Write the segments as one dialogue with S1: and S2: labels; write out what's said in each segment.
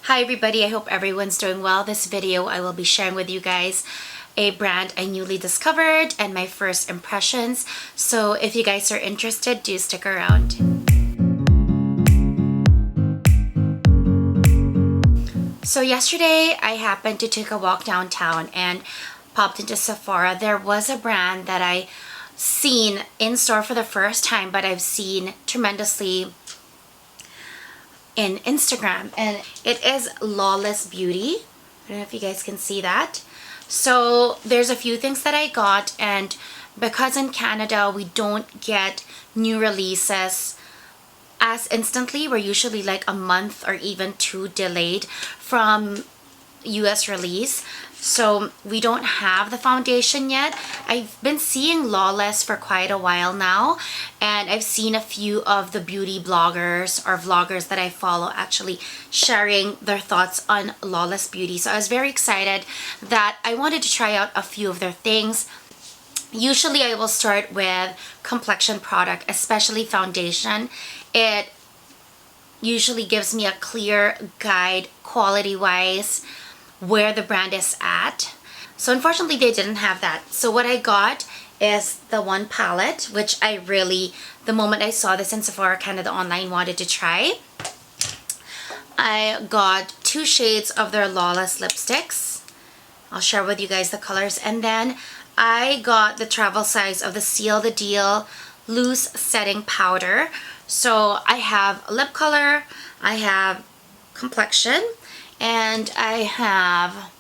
S1: Hi everybody, I hope everyone's doing well. This video I will be sharing with you guys a brand I newly discovered and my first impressions. So if you guys are interested, do stick around. So yesterday I happened to take a walk downtown and popped into Sephora. There was a brand that I seen in store for the first time, but I've seen tremendously in Instagram, and it is Lawless Beauty. I don't know if you guys can see that. So there's a few things that I got, and because in Canada we don't get new releases as instantly, we're usually like a month or even two delayed from US release. So we don't have the foundation yet. I've been seeing Lawless for quite a while now, and I've seen a few of the beauty bloggers or vloggers that I follow actually sharing their thoughts on Lawless Beauty. So I was very excited that I wanted to try out a few of their things. Usually I will start with complexion product, especially foundation. It usually gives me a clear guide quality wise where the brand is at. So unfortunately they didn't have that. So what I got is the One Palette, which I really, the moment I saw this in Sephora Canada online, wanted to try. I got two shades of their Lawless lipsticks. I'll share with you guys the colors. And then I got the travel size of the Seal the Deal loose setting powder. So I have lip color, I have complexion, and I have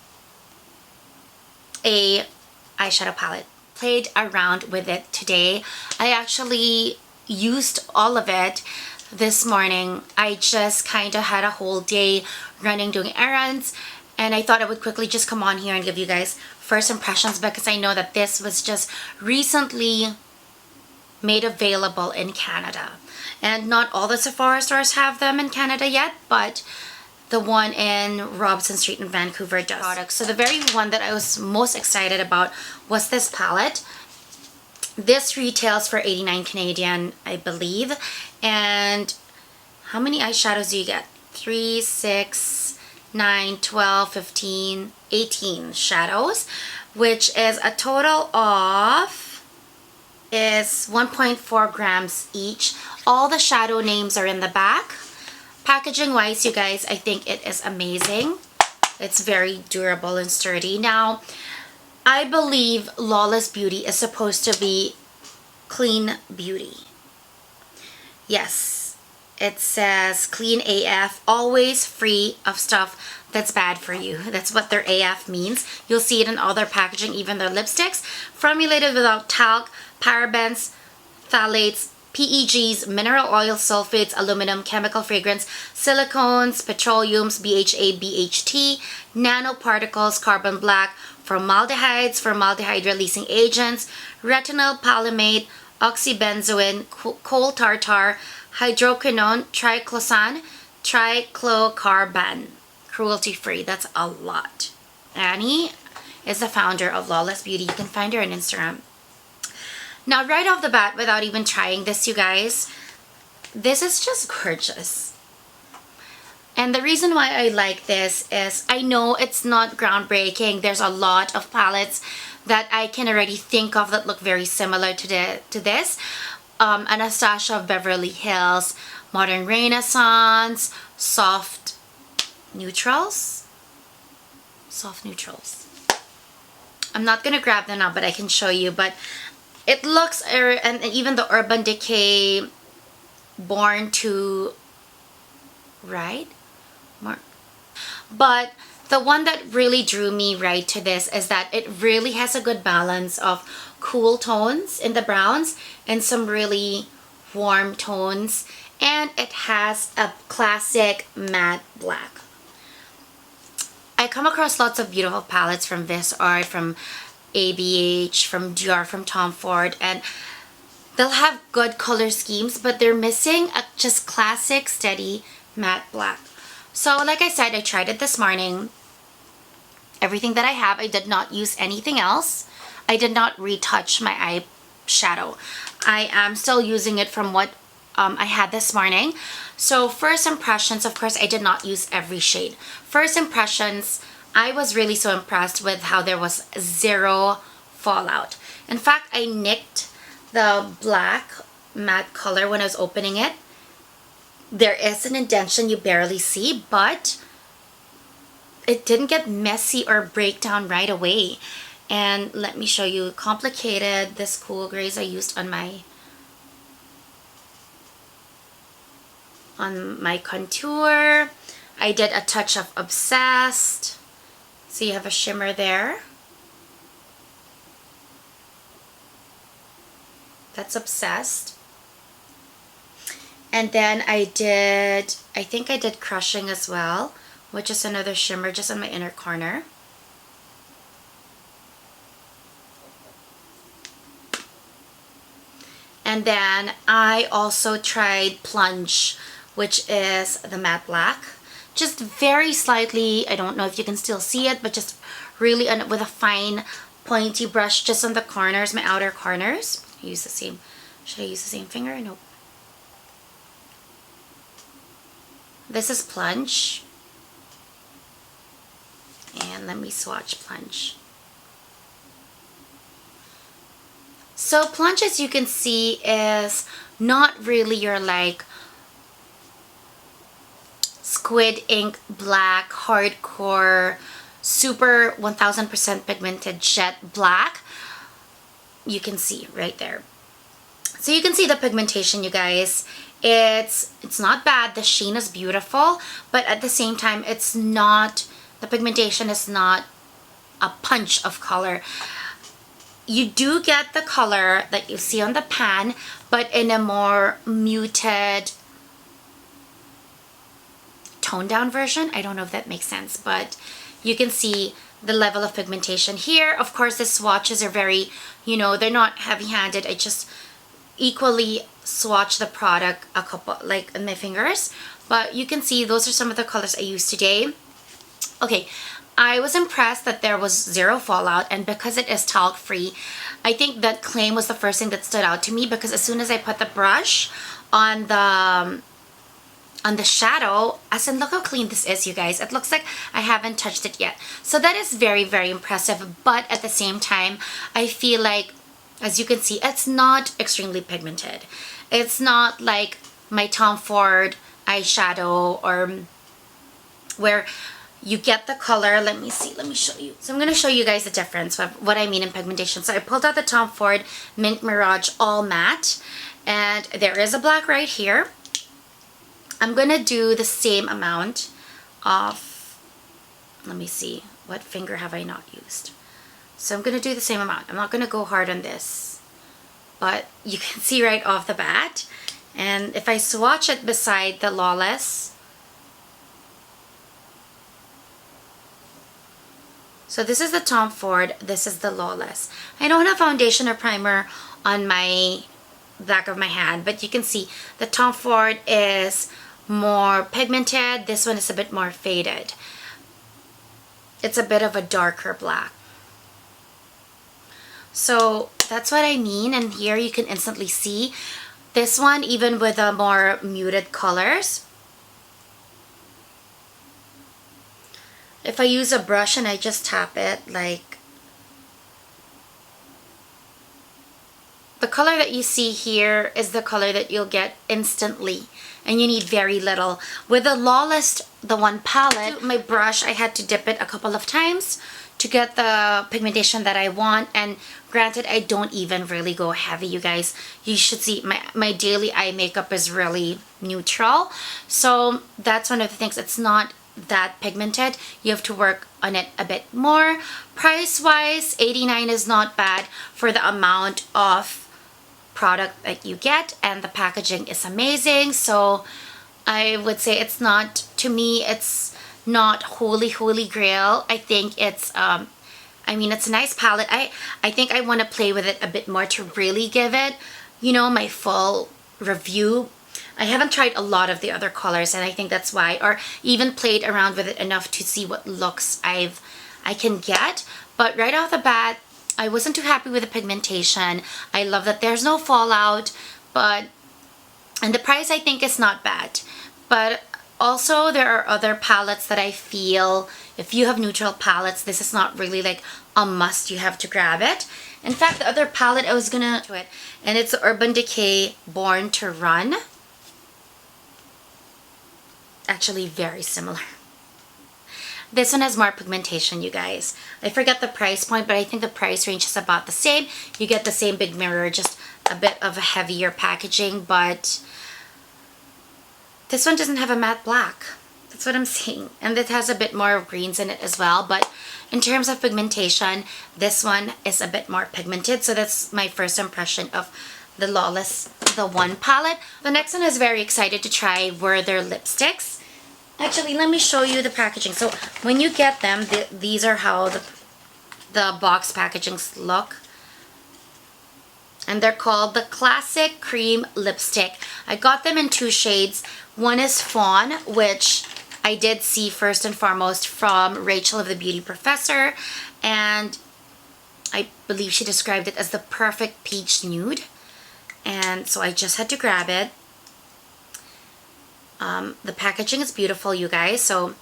S1: a eyeshadow palette. Played around with it today. I actually used all of it this morning. I just kind of had a whole day running, doing errands, and I thought I would quickly just come on here and give you guys first impressions because I know that this was just recently made available in Canada. And not all the Sephora stores have them in Canada yet, but the one in Robson Street in Vancouver does. So the very one that I was most excited about was this palette. This retails for 89 Canadian, I believe. And how many eyeshadows do you get? 3, 6, 9, 12, 15, 18 shadows, which is a total of 1.4 grams each. All the shadow names are in the back. Packaging wise, you guys, I think it is amazing. It's very durable and sturdy. Now, I believe Lawless Beauty is supposed to be clean beauty. Yes, it says clean AF, always free of stuff that's bad for you. That's what their AF means. You'll see it in all their packaging, even their lipsticks. Formulated without talc, parabens, phthalates, PEGs, mineral oil, sulfates, aluminum, chemical fragrance, silicones, petroleums, BHA, BHT, nanoparticles, carbon black, formaldehydes, formaldehyde releasing agents, retinol palmate, oxybenzoin, coal tartar, hydroquinone, triclosan, triclocarban. Cruelty free. That's a lot. Annie is the founder of Lawless Beauty. You can find her on Instagram. Now, right off the bat, without even trying this, you guys, this is just gorgeous. And the reason why I like this is I know it's not groundbreaking. There's a lot of palettes that I can already think of that look very similar to this. Anastasia of Beverly Hills, Modern Renaissance, soft neutrals. Soft neutrals. I'm not going to grab them now, but I can show you. But it looks, and even the Urban Decay Born to, right? But the one that really drew me right to this is that it really has a good balance of cool tones in the browns and some really warm tones. And it has a classic matte black. I come across lots of beautiful palettes from This Art, from ABH, from Dior, from Tom Ford, and they'll have good color schemes, but they're missing a just classic steady matte black. So like I said, I tried it this morning. Everything that I have, I did not use anything else. I did not retouch my eyeshadow. I am still using it from what I had this morning. So first impressions, of course, I did not use every shade. First impressions, I was really so impressed with how there was zero fallout. In fact, I nicked the black matte color when I was opening it. There is an indentation you barely see, but it didn't get messy or break down right away. And let me show you, complicated, this cool grays I used on my contour. I did a touch of Obsessed. So you have a shimmer there. That's Obsessed. And then I think I did Crushing as well, which is another shimmer just on my inner corner. And then I also tried Plunge, which is the matte black. Just very slightly, I don't know if you can still see it, but just really with a fine pointy brush just on the corners, my outer corners. Use the same, should I use the same finger? Nope. This is Plunge. And let me swatch Plunge. So Plunge, as you can see, is not really your like squid ink black, hardcore, super 1000% pigmented jet black. You can see right there. So you can see the pigmentation, you guys. It's not bad. The sheen is beautiful, but at the same time, it's not, the pigmentation is not a punch of color. You do get the color that you see on the pan, but in a more muted, toned down version. I don't know if that makes sense, but you can see the level of pigmentation here. Of course, the swatches are very, you know, they're not heavy-handed. I just equally swatch the product a couple, like in my fingers. But you can see those are some of the colors I used today. Okay, I was impressed that there was zero fallout, and because it is talc free, I think that claim was the first thing that stood out to me, because as soon as I put the brush on the shadow, as in, look how clean this is, you guys. It looks like I haven't touched it yet. So that is very, very impressive. But at the same time, I feel like, as you can see, it's not extremely pigmented. It's not like my Tom Ford eyeshadow, or where you get the color. Let me see, let me show you. So I'm going to show you guys the difference of what I mean in pigmentation. So I pulled out the Tom Ford Mint Mirage All Matte, and there is a black right here. I'm going to do the same amount of, let me see, what finger have I not used? So I'm going to do the same amount. I'm not going to go hard on this, but you can see right off the bat. And if I swatch it beside the Lawless, so this is the Tom Ford, this is the Lawless. I don't have foundation or primer on my back of my hand, but you can see the Tom Ford is more pigmented. This one is a bit more faded. It's a bit of a darker black. So that's what I mean, and here you can instantly see this one, even with the more muted colors. If I use a brush and I just tap it, like, the color that you see here is the color that you'll get instantly, and you need very little. With the Lawless The One Palette, my brush, I had to dip it a couple of times to get the pigmentation that I want. And granted, I don't even really go heavy, you guys. You should see my daily eye makeup is really neutral. So that's one of the things. It's not that pigmented. You have to work on it a bit more. Price wise, $89 is not bad for the amount of product that you get, and the packaging is amazing. So I would say it's not, to me, it's not holy grail. I think it's I mean, it's a nice palette. I think I want to play with it a bit more to really give it, you know, my full review. I haven't tried a lot of the other colors, and I think that's why, or even played around with it enough to see what looks I can get. But right off the bat, I wasn't too happy with the pigmentation. I love that there's no fallout, but And the price I think is not bad. But also there are other palettes that I feel if you have neutral palettes, this is not really like a must, you have to grab it. In fact, the other palette I was gonna do it, and it's Urban Decay Born to Run. Actually very similar. This one has more pigmentation, you guys. I forget the price point, but I think the price range is about the same. You get the same big mirror, just a bit of a heavier packaging, but this one doesn't have a matte black. That's what I'm saying. And it has a bit more of greens in it as well, but in terms of pigmentation, this one is a bit more pigmented. So that's my first impression of the Lawless The One Palette. The next one I was very excited to try were their lipsticks. Actually, let me show you the packaging. So when you get them, these are how the box packagings look. And they're called the Classic Cream Lipstick. I got them in 2 shades. One is Fawn, which I did see first and foremost from Rachel of the Beauty Professor. And I believe she described it as the perfect peach nude. And so I just had to grab it. The packaging is beautiful, you guys. So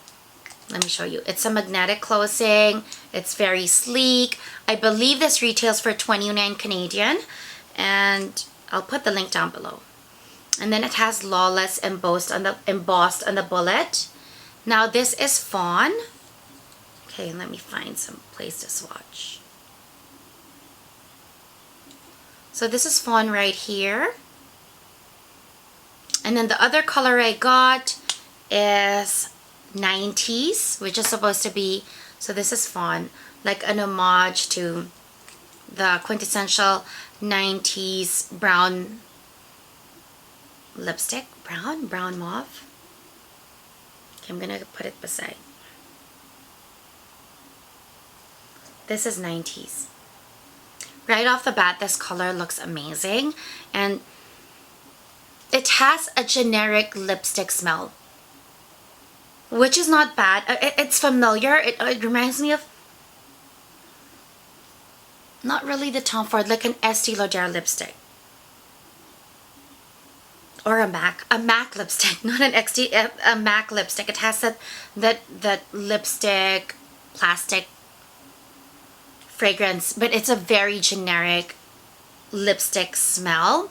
S1: let me show you. It's a magnetic closing. It's very sleek. I believe this retails for 29 Canadian. And I'll put the link down below. And then it has Lawless embossed on the bullet. Now this is Fawn. Okay, let me find some place to swatch. So this is Fawn right here. And then the other color I got is 90s, which is supposed to be, so this is Fawn, like an homage to the quintessential 90s brown lipstick. Brown mauve. Okay, I'm gonna put it beside. This is 90s. Right off the bat, this color looks amazing. And it has a generic lipstick smell, which is not bad. It's familiar. It reminds me of, not really the Tom Ford, like an Estee Lauder lipstick. Or a MAC lipstick, not an a MAC lipstick. It has that lipstick plastic fragrance, but it's a very generic lipstick smell.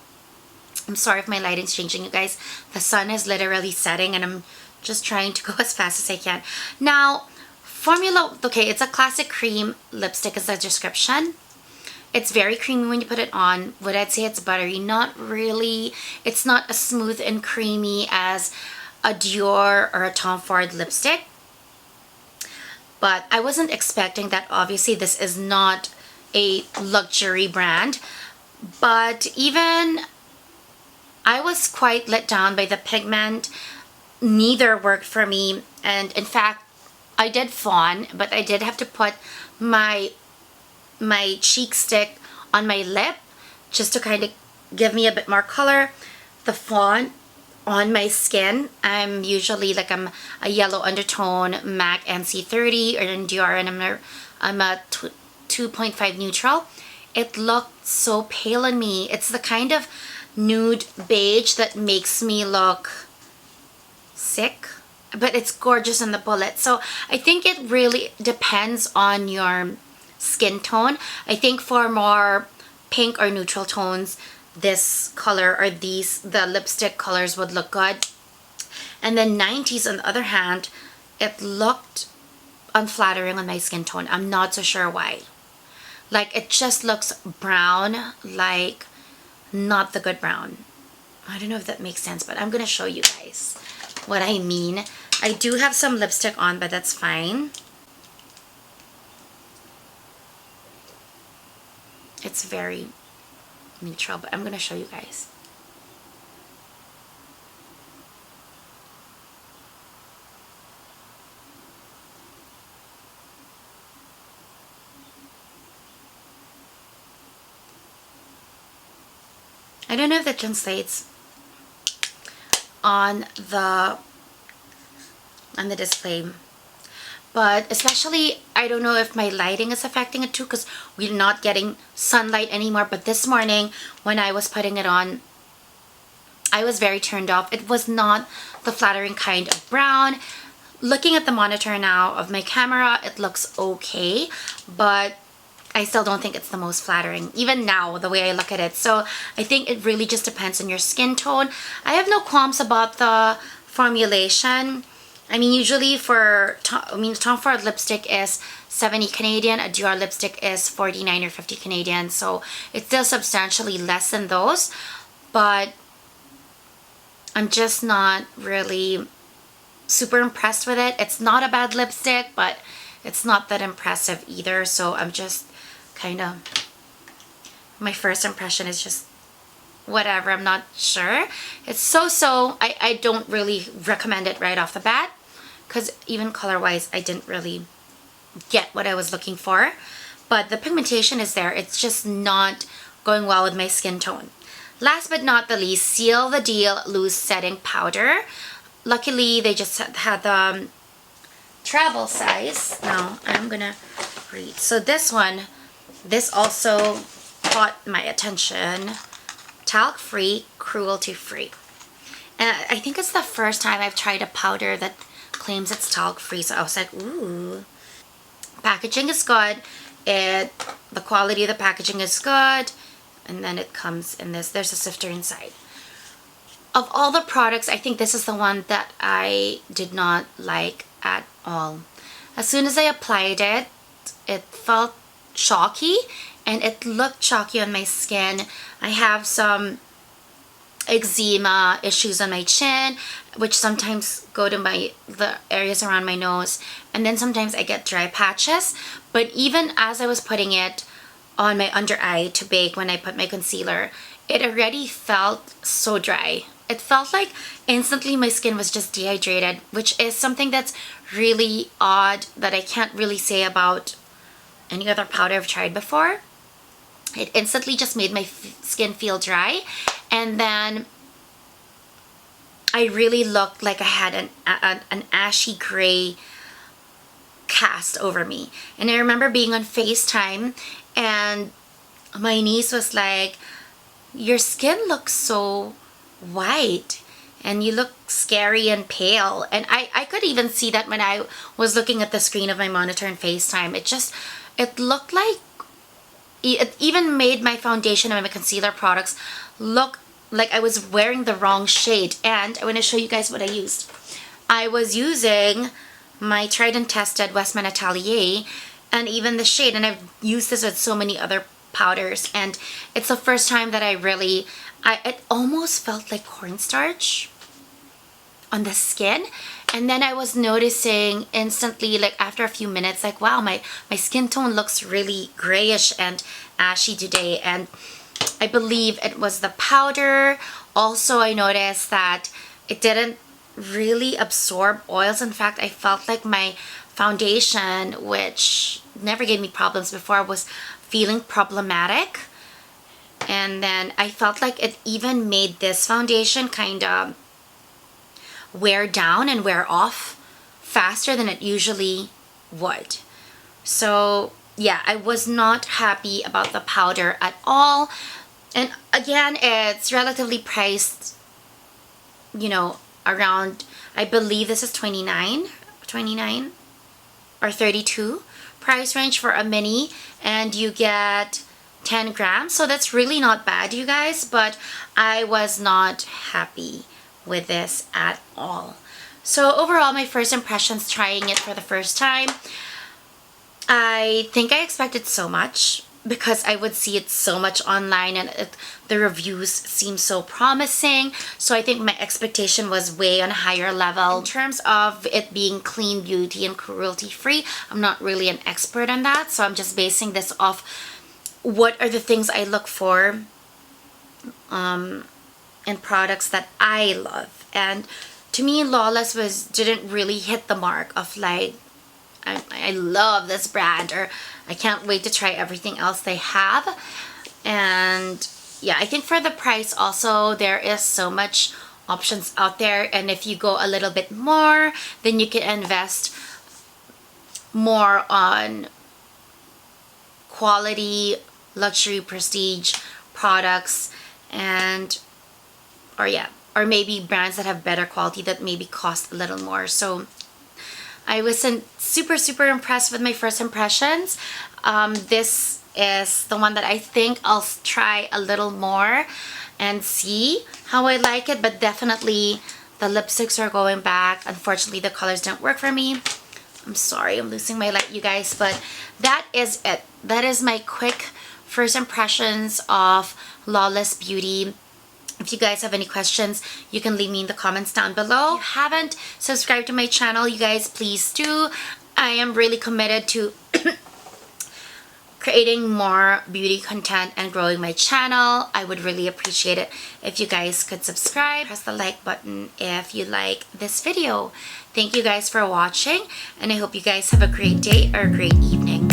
S1: I'm sorry if my lighting's changing, you guys. The sun is literally setting and I'm just trying to go as fast as I can. Now, formula, okay, it's a classic cream lipstick is the description. It's very creamy when you put it on. Would I say it's buttery? Not really. It's not as smooth and creamy as a Dior or a Tom Ford lipstick. But I wasn't expecting that. Obviously, this is not a luxury brand. But even I was quite let down by the pigment. Neither worked for me. And in fact, I did Fawn, but I did have to put my cheek stick on my lip just to kind of give me a bit more color. The Fawn on my skin, I'm usually like I'm a yellow undertone MAC NC30 or in Dior, and I'm a 2.5 neutral. It looked so pale on me. It's the kind of nude beige that makes me look sick, but it's gorgeous in the bullet. So I think it really depends on your skin tone. I think for more pink or neutral tones, this color or the lipstick colors would look good. And then 90s on the other hand, it looked unflattering on my skin tone. I'm not so sure why. Like it just looks brown, like not the good brown. I don't know if that makes sense, but I'm gonna show you guys what I mean. I do have some lipstick on, but that's fine. It's very neutral, but I'm gonna show you guys. I don't know if that translates on the display, but especially I don't know if my lighting is affecting it too, because we're not getting sunlight anymore. But this morning when I was putting it on, I was very turned off. It was not the flattering kind of brown. Looking at the monitor now of my camera, it looks okay, but I still don't think it's the most flattering, even now, the way I look at it. So I think it really just depends on your skin tone. I have no qualms about the formulation. I mean, usually for, Tom Ford lipstick is 70 Canadian, a Dior lipstick is 49 or 50 Canadian, so it's still substantially less than those, but I'm just not really super impressed with it. It's not a bad lipstick, but it's not that impressive either, so I'm just kind of, my first impression is just whatever. I'm not sure. It's so-so. I don't really recommend it right off the bat, because even color-wise, I didn't really get what I was looking for, but the pigmentation is there. It's just not going well with my skin tone. Last but not the least, Seal the Deal Loose Setting Powder. Luckily, they just had the travel size. Now, I'm gonna read. So this one, this also caught my attention. Talc-free, cruelty-free. And I think it's the first time I've tried a powder that claims it's talc-free, so I was like, ooh. Packaging is good. The quality of the packaging is good. And then it comes in this. There's a sifter inside. Of all the products, I think this is the one that I did not like at all. As soon as I applied it, it felt chalky and it looked chalky on my skin. I have some eczema issues on my chin, which sometimes go to the areas around my nose, and then sometimes I get dry patches. But even as I was putting it on my under eye to bake when I put my concealer, it already felt so dry. It felt like instantly my skin was just dehydrated, which is something that's really odd that I can't really say about any other powder I've tried before. It instantly just made my skin feel dry, and then I really looked like I had an ashy gray cast over me. And I remember being on FaceTime and my niece was like, your skin looks so white and you look scary and pale. And I could even see that when I was looking at the screen of my monitor in FaceTime. It looked like, it even made my foundation and my concealer products look like I was wearing the wrong shade. And I want to show you guys what I used. I was using my tried and tested Westman Atelier, and even the shade, and I've used this with so many other powders, and it's the first time that it almost felt like cornstarch on the skin. And then I was noticing instantly, like after a few minutes, like, wow, my skin tone looks really grayish and ashy today. And I believe it was the powder. Also, I noticed that it didn't really absorb oils. In fact, I felt like my foundation, which never gave me problems before, was feeling problematic. And then I felt like it even made this foundation kind of wear down and wear off faster than it usually would. So yeah, I was not happy about the powder at all. And again, it's relatively priced, you know, around, I believe this is 29 or 32 price range for a mini, and you get 10 grams. So that's really not bad, you guys, but I was not happy with this at all. So overall, my first impressions trying it for the first time, I think I expected so much because I would see it so much online, and the reviews seem so promising. So I think my expectation was way on a higher level. In terms of it being clean beauty and cruelty free, I'm not really an expert on that, so I'm just basing this off what are the things I look for in products that I love. And to me, Lawless didn't really hit the mark of like, I love this brand, or I can't wait to try everything else they have. And yeah, I think for the price also, there is so much options out there, and if you go a little bit more, then you can invest more on quality, luxury, prestige products, and or yeah, or maybe brands that have better quality that maybe cost a little more. So I wasn't super impressed with my first impressions. This is the one that I think I'll try a little more and see how I like it, but definitely the lipsticks are going back. Unfortunately, the colors didn't work for me. I'm sorry, I'm losing my light, you guys, but that is it. That is my quick first impressions of Lawless Beauty. If you guys have any questions, you can leave me in the comments down below. If you haven't subscribed to my channel, you guys please do. I am really committed to creating more beauty content and growing my channel. I would really appreciate it if you guys could subscribe. Press the like button if you like this video. Thank you guys for watching, and I hope you guys have a great day or a great evening.